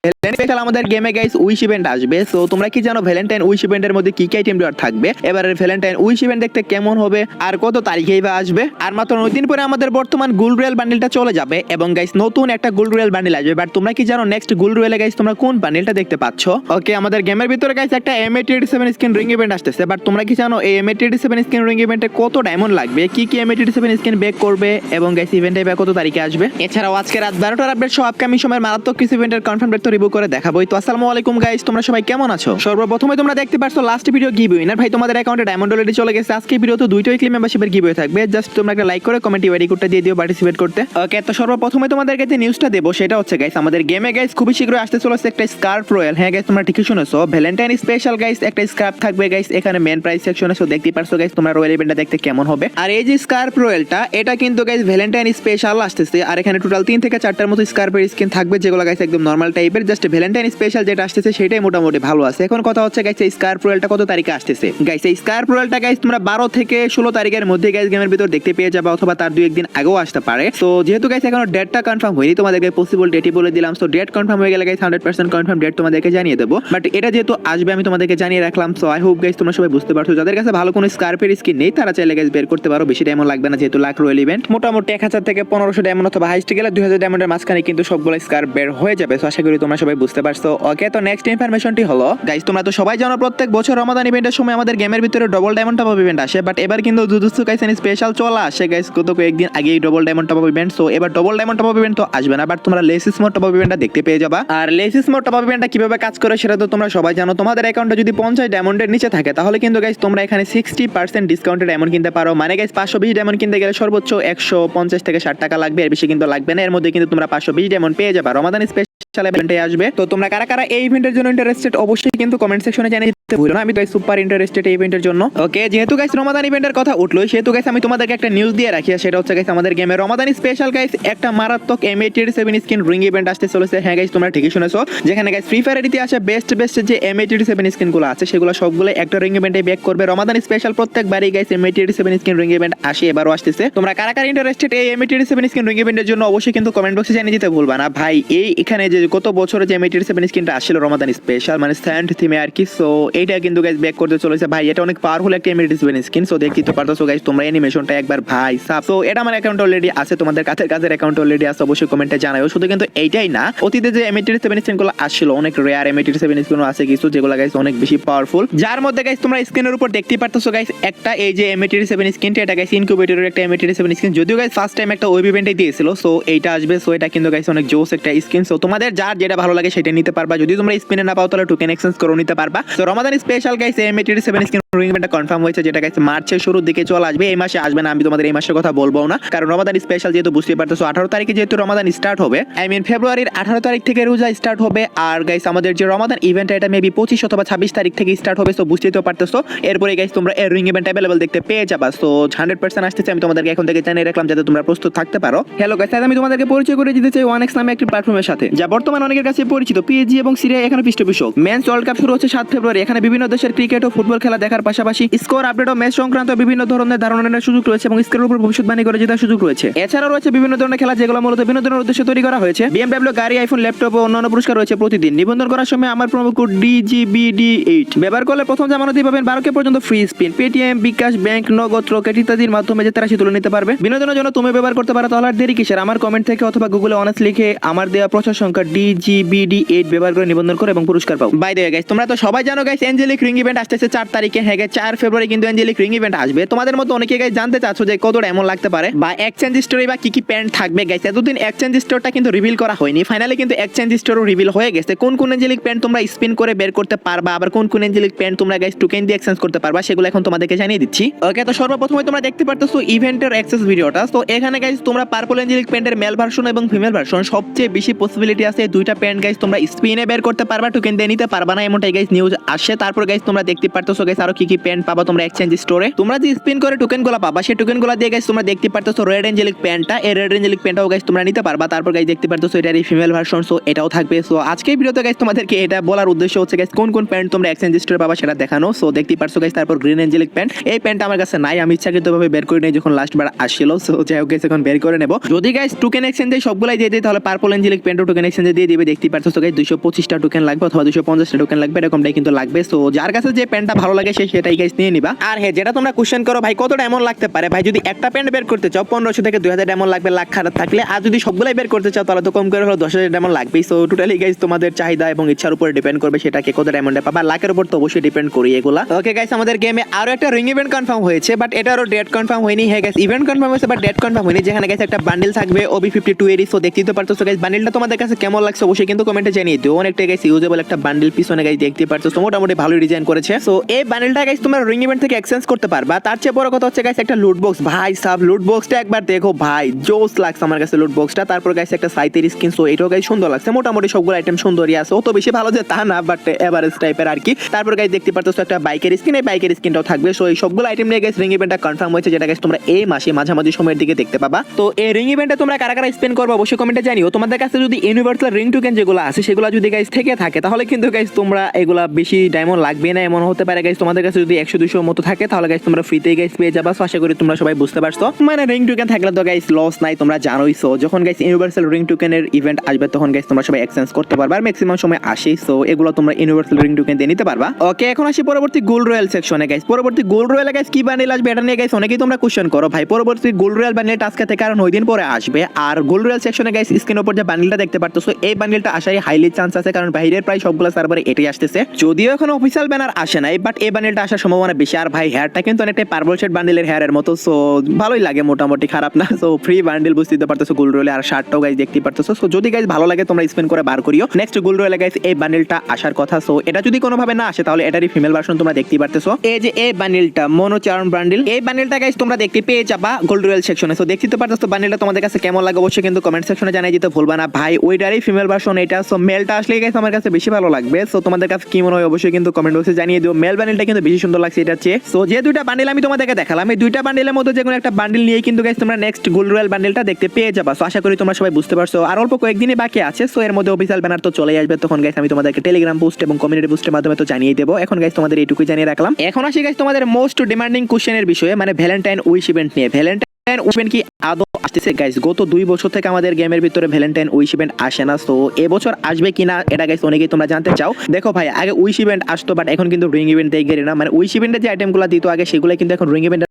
Special আমাদের গেমে guys wish event আসবে। সো তোমরা কি জানো ভ্যালেন্টাইন উইশ ইভেন্টের মধ্যে কি কি আইটেম রিওয়ার্ড থাকবে, এবারে ভ্যালেন্টাইন উইশ ইভেন্ট দেখতে কেমন হবে, আর কত তারিখেই বা আসবে। আর মাত্র 9 দিন পরে আমাদের বর্তমান গোল্ড রয়্যাল বান্ডেলটা চলে যাবে এবং গাইস নতুন একটা গোল্ড রয়্যাল বান্ডেল আসবে। বাট তোমরা কি জানো নেক্সট গোল্ড রয়্যালে গাইস তোমরা কোন বান্ডেলটা দেখতে পাচ্ছ? ওকে, আমাদের গেমের ভিতরে গাইস একটা M887 স্কিন রিং ইভেন্ট আসতেছে। বাট তোমরা কি জানো এই M887 স্কিন রিং ইভেন্টে কত ডায়মন্ড লাগবে, কি কি M887 স্কিন ব্যাক করবে এবং গাইস ইভেন্টে কত তারিখে আসবে। এছাড়াও আজকে রাত 12টার আপডেট সহ আপকামিং সময়ের মারাত্মক কিছু ইভেন্টের কনফার্ম ডেট তো রিভিউ করে দেখাবোই। তো আসসালামু আলাইকুম গাইস, তোমরা সবাই কেমন আছো? সর্বপ্রথমে তোমরা দেখতে পাচ্ছ লাস্ট ভিডিও গিভ উইনার ভাই তোমাদের অ্যাকাউন্টে ডায়মন্ড অলরেডি চলে গেছে। আজকে ভিডিও তো দুইটাই ক্লিম মেম্বারশিপের গিভ ওয়ে থাকবে, জাস্ট তোমরা একটা লাইক করে কমেন্ট ইউআইডি কোডটা দিয়ে দিও পার্টিসিপেট করতে। ওকে, তো সর্বপ্রথমে তোমাদেরকে যে নিউজটা দেবো সেটা হচ্ছে গাইস আমাদের গেমে গাইস খুবই শীঘ্রই আসতে চলেছে একটা স্কার্ফ রয়্যাল। হ্যাঁ গাইস, তোমরা ঠিকই শুনেছো, ভ্যালেন্টাইন স্পেশাল গাইস একটা স্কার্ফ থাকবে গাইস এখানে মেন প্রাইস সেকশনে। সো দেখতেই পারছো গাইস তোমরা রয়্যাল ইভেন্টটা দেখতে কেমন হবে। আর এই যে স্কার্ফ রয়্যালটা এটা কিন্তু গাইস ভ্যালেন্টাইন স্পেশাল আসতেছে। আর এখানে টোটাল 3 থেকে 4টার মতো স্কার্ফের স্কিন থাকবে, যেগুলো গাইস একদম নরমাল টাইপের। জাস্ট ভ্যালেন্টাইন স্পেশাল যেটা আসতেছে সেটাই মোটামুটি ভালো আছে। এখন কথা হচ্ছে গাইস এই স্কার্ফ রয়্যালটা কত তারিখে আসতেছে। গাইস এই স্কার্ফ রয়্যালটা গাইস তোমরা 12 থেকে 16 তারিখের মধ্যে গাইস গেমের ভিতর দেখতে পেয়ে যাবে, অথবা তার 2-1 দিন আগেও আসতে পারে। সো যেহেতু গাইস এখনো ডেটটা কনফার্ম হয়নি, তোমাদেরকে পসিবল ডেটই বলে দিলাম। সো ডেট কনফার্ম হয়ে গেলে গাইস 100% কনফার্ম ডেট তোমাদেরকে জানিয়ে দেবো। বাট এটা যেহেতু আসবে আমি তোমাদেরকে জানিয়ে রাখলাম। সো আই হোপ গাইস তোমরা সবাই বুঝতে পারছো, যাদের কাছে ভালো কোনো স্কার্ফের স্কিন নেই তারা চাইলে গাইস বের করতে পারো, বেশি ডায়মন্ড লাগবে না যেহেতু লাখ রয়্যাল ইভেন্ট। মোটামুটি 1000 থেকে 1500 ডায়মন্ড অথবা হাইস্ট গেলে 2000 ডায়মন্ডের মাঝখানে কিন্তু সবগুলো স্কার্ফ বের হয়ে যাবে। সো আশা করি তোমরা সবাই বুঝতে পারছো। ওকে, তো নেক্সট ইনফরমেশনটি হলো গাইস তোমরা তো সবাই জানো প্রত্যেক বছর রমাদান ইভেন্টের সময় আমাদের গেমের ভিতরে double diamond top up event আসে। বাট এবার কিন্তু জুজুৎসু কাইসেন স্পেশাল চলে আসে গাইস গত কয়েকদিন আগেই double diamond top up event. So এবার double diamond top up event তো আসবে না, বাট তোমরা লেসিস মোড টপ আপ ইভেন্টটা দেখতে পেয়ে যাবা। আর লেসিস মোড টপ আপ ইভেন্টটা কিভাবে কাজ করে সেটা তো তোমরা সবাই জানো। তোমাদের অ্যাকাউন্টে যদি 50 ডায়মন্ডের নিচে থাকে তাহলে কিন্তু গাইস তোমরা এখানে 60% ডিসকাউন্টে ডায়মন্ড কিনতে পারো। মানে গাইস 520 ডায়মন্ড কিনতে গেলে সর্বোচ্চ 150 থেকে 60 টাকা লাগবে, এর বেশি কিন্তু লাগবে না। এর মধ্যে কিন্তু তোমরা 520 ডায়মন্ড পেয়ে যাবে রমাদান স্পেশাল ইভেন্টে আসবে। তো তোমরা কারা কারা এই ইভেন্টের জন্য ইন্টারেস্টেড অবশ্যই কিন্তু কমেন্ট সেকশনে জানিয়ে দিতে ভুলো না। আমি তো সুপার ইন্টারেস্টেড এই ইভেন্টের জন্য। ওকে, যেহেতু গাইস রমাদান ইভেন্টের কথা উঠলো সেহেতু গাইস আমি তোমাদেরকে একটা নিউজ দিয়ে রাখি, সেটা হচ্ছে গাইস আমাদের গেমে রমাদান স্পেশাল গাইস একটা মারাত্মক M887 স্কিন রিং ইভেন্ট আসতে চলেছে। হ্যাঁ গাইস তোমরা ঠিকই শুনেছো, যেখানে গাইস ফ্রি ফায়ারের ইতিহাসে বেস্ট যে M887 স্কিন গুলো আছে সেগুলো সবগুলো একটা রিং ইভেন্টে ব্যাক করবে রমাদান স্পেশাল। প্রত্যেকবারই guys M887 skin ring event আসে, এবারও আসতেছে। তোমরা কারা কারা ইন্টারেস্টেড এই M887 স্কিন রিং ইভেন্টের জন্য অবশ্যই কিন্তু কমেন্ট বক্সে জানিয়ে দিতে ভুলবা না ভাই। এখানে যে গত বছরে যে M887 স্কিনটা আসছিল রমাদান স্পেশাল মানে স্যান্ড থিমে আর কি, সো এইটা কিন্তু গাইস ব্যাক করতে চলেছে ভাই। এটা অনেক পাওয়ারফুল একটা M887 স্কিন। সো দেখতে তো পারতেছো গাইস তোমরা অ্যানিমেশনটা একবার ভাই সাব। সো এটা আমার অ্যাকাউন্ট অলরেডি আছে, তোমাদের কাছের অ্যাকাউন্ট অলরেডি আছে, অবশ্যই কমেন্টে জানাও। শুধু কিন্তু এইটাই না, অতীতে যে M887 স্কিনগুলো আসছিল অনেক রেয়ার M887 স্কিনও আছে কিছু যেগুলো গাইস অনেক বেশি পাওয়ারফুল, যার মধ্যে গাইস তোমরা স্ক্রিনের উপর দেখতে পারতেছো গাইস একটা এই যে M887 স্কিনটা, এটা গাইস ইনকিউবেটরের একটা M887 স্কিন। যদিও গাইস ফার্স্ট টাইম একটা ওয়েব ইভেন্টে দিয়েছিল, সো এইটা আসবে। সো এটা কিন্তু গাইস অনেক জোস একটা স্কিন। সো তোমাদের যার যেটা ভালো লাগে সেটা নিতে পারবা, যদি তোমরা স্পিনে না পাও তাহলে টোকেন এক্সচেঞ্জ করে নিতে পারবা। তো Ramadan special guys M887 skin ring ইভেন্টটা কনফার্ম হয়েছে, যেটা গাইস মার্চের শুরুর দিকে চলে আসবে। এই মাসে আসবে না, আমি তোমাদের এই মাসের কথা বলবো না, কারণ রমাদান স্পেশাল যেহেতু বুঝতে পারতেছো 18 তারিখে যেহেতু রমাদান স্টার্ট হবে, আই মিন ফেব্রুয়ারির 18 তারিখ থেকে রোজা স্টার্ট হবে। আর গাইস আমাদের যে রমাদান ইভেন্ট এটা মেবি 25 অথবা 26 তারিখ থেকে স্টার্ট হবে। সো বুঝতেই তো পারতেছো এরপরে গাইস তোমরা এই রিং ইভেন্ট अवेलेबल দেখতে পেয়ে যাবা। সো 100% আসতেছে, আমি তোমাদেরকে এখন থেকে জানিয়ে রাখলাম যাতে তোমরা প্রস্তুত থাকতে পারো। হ্যালো গাইস, আমি তোমাদেরকে পরিচয় করে দিতে চাই 1x নামে একটি প্ল্যাটফর্মের সাথে, যা বর্তমানে অনেকের কাছে পরিচিত। পিএসজি এবং সিরিয়া এখানে পৃষ্ঠপোষক। মেন্স ওয়ার্ল্ড কাপ শুরু হচ্ছে 7 ফেব্রুয়ারি। এখানে বিভিন্ন দেশের ক্রিকেট ও ফুটবল খেলা দেখার পাশাপাশি স্কোর আপডেট ও ম্যাচ সংক্রান্ত বিভিন্ন ধরনের ধারণার সুযোগ রয়েছে এবং স্ক্রিনের উপর ভবিষ্যৎবাণী করে জেতার সুযোগ রয়েছে। এছাড়াও রয়েছে বিভিন্ন ধরনের খেলা যেগুলো মূলত বিনোদনের উদ্দেশ্যে তৈরি করা হয়েছে। BMW গাড়ি, আইফোন, ল্যাপটপ ও অন্যান্য পুরস্কার রয়েছে প্রতিদিন। নিবন্ধন করার সময় আমার প্রোমো কোড DGBD8 ব্যবহার করলে প্রথম জামানতে পাবেন 12K পর্যন্ত ফ্রি স্পিন। পেটিএম, বিকাশ, ব্যাংক, নগদ, রকেট ইত্যাদির মাধ্যমে যে তারা তুলে নিতে পারবে। বিনোদনের জন্য তুমি ব্যবহার করতে পারো, তাহলে আর দেরি কিসের? আমার কমেন্ট থেকে অথবা গুগলে অনার্স লিখে আমার দেওয়া প্রচার সংখ্যা DGBD8 ব্যবহার করে নিবন্ধন করো এবং পুরস্কার পাও। বাই দ্য ওয়ে গাইস, তোমরা তো সবাই জানো গাইস অ্যাঞ্জেলিক রিং ইভেন্ট আসতেছে 4 তারিখে। হ্যাঁ গাইস 4 ফেব্রুয়ারি কিন্তু অ্যাঞ্জেলিক রিং ইভেন্ট আসবে। তোমাদের মধ্যে অনেকে গাইস জানতে চাচ্ছো যে কতটা এমন লাগতে পারে বা এক্সচেঞ্জ স্টোরি বা কি প্যান্ট থাকবে। গাইস এতদিন এক্সচেঞ্জ স্টোরটা কিন্তু রিভিল করা হয়নি, ফাইনালি কিন্তু এক্সচেঞ্জ স্টোরও রিভিল হয়ে গেছে। কোন অ্যাঞ্জেলিক প্যান্ট তোমরা স্পিন করে বের করতে পারবা, আবার কোন অ্যাঞ্জেলিক প্যান্ট তোমরা গাইস টোকেন দিয়ে এক্সচেঞ্জ করতে পারবা, সেগুলো এখন তোমাদেরকে জানিয়ে দিচ্ছি। ওকে, তো সর্বপ্রথমে তোমরা দেখতে পারতেছো ইভেন্টের অ্যাক্সেস ভিডিওটা। তো এখানে গাইস তোমরা পার্পল অ্যাঞ্জেলিক প্যান্টের মেল ভার্সন এবং ফিমেল ভার্সন সবচেয়ে বেশি পসিবিলিটি আছে দুইটা প্যান্ট গাইস তোমরা স্পিনে বের করতে পারবা, টোকেন দিয়ে নিতে পারবা না, এমনটাই গাইস নিউজ আসে। তারপর গাইস তোমরা দেখতে পারতেছো গাইস আরো কি কি প্যান্ট পাবা তোমরা এক্সচেঞ্জ স্টোরে। তোমরা যে স্পিন করে টোকেনগুলো পাবা সেই টোকেনগুলো দিয়ে গাইস তোমরা দেখতে পারতেছো রেড এঞ্জেলিক প্যান্টটা, এই রেড এঞ্জেলিক প্যান্টটাও গাইস তোমরা নিতে পারবা। তারপর গাইস দেখতে পারতেছো এটারই ফিমেল ভার্সন, সো এটাও থাকবে। সো আজকে ভিডিওতে গাইস তোমাদেরকে এটা বলার উদ্দেশ্য হচ্ছে গাইস কোন কোন প্যান্ট তোমরা এক্সচেঞ্জ স্টোরে পাবা সেটা দেখানো। সো দেখতে পারছো গাইস তারপর গ্রিন এঞ্জেলিক প্যান্ট, এই প্যান্টটা আমার কাছে নাই, আমি ইচ্ছাকৃতভাবে বের করে নেই যখন লাস্ট বার আসছিল। সো যাই হোক গাইস এখন বের করে নেব। যদি গাইস টোকেন এক্সচেঞ্জে সবগুলাই দিয়ে দেয় তাহলে পার্পল এঞ্জেলিক প্যান্টও টোকেন এক্সচেঞ্জে দিয়ে দিবে। দেখতে পারছো গাইস 225টা টোকেন লাগবে অথবা 250টা টোকেন লাগবে, এরকমটাই কিন্তু লাগবে। সো যার কাছে যে প্যান্টটা ভালো লাগে সে সেটাই গাইস নিয়ে নিবা। আর হ্যাঁ, যেটা তোমরা কোশ্চেন করো ভাই কত ডায়মন্ড লাগতে পারে, ভাই যদি একটা প্যান্ট বের করতে চাও 1500 থেকে 2000 ডায়মন্ড লাগবে লাখ খারাপ থাকলে, আর যদি সবগুলাই বের করতে চাও তাহলে তো কম করে হলো 10,000 ডায়মন্ড লাগবেই। সো টোটালি গাইস তোমাদের চাহিদা এবং ইচ্ছার উপর ডিপেন্ড করবে সেটাকে কত ডায়মন্ডে পাবা, লাখের উপর তো অবশ্যই ডিপেন্ড করি এগুলা। ওকে গাইস, আমাদের গেমে আরো একটা রিং ইভেন্ট কনফার্ম হয়েছে, বাট এটারও ডেট কনফার্ম হয়নি। হ্যাঁ গাইস, ইভেন্ট কনফার্ম হয়েছে বাট ডেট কনফার্ম হয়নি, যেখানে গাইস একটা বান্ডেল থাকবে OB52 এর। সো দেখতেই তো পারতেছো গাইস বান্ডেলটা তোমাদের কাছে কেমন লাগছে অবশ্যই কিন্তু কমেন্টে জানিয়ে দিও। অনেকটা গাইস ইউজেবল একটা বান্ডেল, পিছনে গাইস দেখতে পারতেছো মোটামুটি ভালো ডিজাইন করেছে। সো এই বান্ডেলটা গাইস তোমরা রিং ইভেন্ট থেকে এক্সচেঞ্জ করতে পারবা। তার চেয়ে বড় কথা হচ্ছে গাইস একটা লুট বক্স, ভাই সাব লুট বক্সটা একবার দেখো ভাই, জোস লাগছে আমার কাছে লুট বক্সটা। তারপর গাইস একটা সাইতের স্কিন, সো এটাও গাইস সুন্দর লাগছে, মোটামুটি সবগুলো আইটেম সুন্দরই আছে, অত বেশি ভালো যে তা না, বাট এভারেজ টাইপের আর কি। তারপর গাইস দেখতে পারতেছো একটা বাইকের স্কিন, এই বাইকের স্কিনটাও থাকবে। সো এই সবগুলো আইটেম নিয়ে গাইস রিং ইভেন্টটা কনফার্ম হয়েছে, যেটা গাইস তোমরা এই মাসে মাঝামাঝি সময়ের দিকে দেখতে পাবা। তো এই রিং ইভেন্টে তোমরা কারা কারা স্পেন্ড করবে অবশ্যই কমেন্টে জানিও। তোমাদের কাছে যদি ইউনিভার্সাল রিং টোকেন যেগুলো আছে সেগুলো যদি গাইস থেকে থাকে তাহলে কিন্তু গাইস তোমরা এগুলা বেশি ডায়মন্ড লাগবে না, এমন হতে পারে গাইস তোমাদের কাছে যদি 100-200 মতো থাকে তাহলে গাইস তোমরা ফ্রিতে গাইস পেয়ে যাবা। সো আশা করি তোমরা সবাই বুঝতে পারছো, মানে রিং টোকেন থাকলে তো গাইস লস নাই, তোমরা জানোই। সো যখন গাইস ইউনিভার্সাল রিং টোকেনের ইভেন্ট আসবে তখন গাইস তোমরা সবাই এক্সচেঞ্জ করতে পারবা, আর ম্যাক্সিমাম সময় আসেই। সো এগুলো তোমরা ইউনিভার্সাল রিং টোকেন দিয়ে নিতে পারবা। ওকে, এখন আসি পরবর্তী গোল্ড রয়্যাল সেকশনে গাইস। পরবর্তী গোল্ড রয়্যালে গাইস কি বান্ডেল আসবে এটা নিয়ে গাইস অনেকেই তোমরা কোশ্চেন করো ভাই। পরবর্তী গোল্ড রয়্যাল বান্ডেলটা আজকে থেকে আর 9 দিন পরে আসবে। আর গোল্ড রয়্যাল সেকশনে গাইস স্ক্রিনের উপর যে বান্ডেলটা দেখতে পারতেছো এই বান্ডেলটা আসারই হাইলি চান্স আছে, কারণ বাইরের প্রায় সবগুলো সার্ভারে এটাই আসতেছে। যদিও এখন অফিসিয়াল ব্যানার আসে নাই, বাট এই বান্ডেলটা আসার সম্ভাবনা বেশি। আর ভাই হেয়ারটা কিন্তু অনেকটা পার্পল শেড বান্ডেলের হেয়ারের মতো, সো ভালোই লাগে, মোটামুটি খারাপ না। সো ফ্রি বান্ডেল বুঝতে পারতেছো গোল্ড রয়্যালে, আর শার্টটাও গাইস দেখতে পারতেছো। সো যদি গাইস ভালো লাগে তোমরা স্পেন্ড করে বার করিও। নেক্সট গোল্ড রয়্যালে গাইস এই বান্ডেলটা আসার কথা। সো এটা যদি কোনোভাবে না আসে তাহলে এটারই ফিমেল ভার্সন তোমরা দেখতে পারতেছো। এই যে এই বান্ডেলটা মনো চার্ম বান্ডেল, এই বান্ডেলটা গাইস তোমরা দেখতে পেয়ে যাবা গোল্ড রয়্যাল সেকশনে। সো দেখতে পারতেছো বান্ডেলটা তোমাদের কাছে কেমন লাগে অবশ্যই কিন্তু কমেন্ট সেকশনে জানিয়ে দিতে ভুলবা না ভাই। ওইটারই ফিমেল ভার্সন এটা। সো মেলটা আসলে গাইস আমার কাছে বেশি ভালো লাগবে। সো তোমাদের কাছে কি মনে হয় অবশ্যই কিন্তু কমেন্ট বক্সে জানিয়ে দিও। মেল বান্ডেলটা কিন্তু বেশি সুন্দর লাগছে এটার চেয়ে। সো যে দুইটা বান্ডেল আমি তোমাদেরকে দেখালাম, এই দুইটা বান্ডেলের মধ্যে যে কোনো একটা বান্ডেল নিয়ে কিন্তু গাইস তোমরা নেক্সট গোল্ড রয়্যাল বান্ডেলটা দেখতে পেয়ে যাবা। সো আশা করি তোমরা সবাই বুঝতে পারছো, আর অল্প কয়েকদিনই বাকি আছে। সো এর মধ্যে অফিসিয়াল ব্যানার তো চলে আসবে, তখন গাইস আমি তোমাদেরকে টেলিগ্রাম পোস্ট এবং কমিউনিটি পোস্টের মাধ্যমে তো জানিয়ে দেবো। এখন গাইস তোমাদের এইটুকুই জানিয়ে রাখলাম। এখন আসি গাইস তোমাদের মোস্ট ডিমান্ডিং কোশ্চেনের বিষয়ে, মানে ভ্যালেন্টাইন উইশ ইভেন্ট নিয়ে। ভ্যালেন্টাইন ইভেন্ট কি আদৌ আসতেছে গাইস? গত 2 বছর থেকে আমাদের গেমের ভিতরে ভ্যালেন্টাইন উইশ ইভেন্ট আসে না। সো এবছর আসবে কিনা এটা গাইস অনেকেই তোমরা জানতে চাও। দেখো ভাই, আগে উইশ ইভেন্ট আসতো, বাট এখন কিন্তু রিং ইভেন্ট দেয় না, মানে উইশ ইভেন্টের যে আইটেমগুলো দিত আগে সেগুলো কিন্তু এখন রিং ইভেন্ট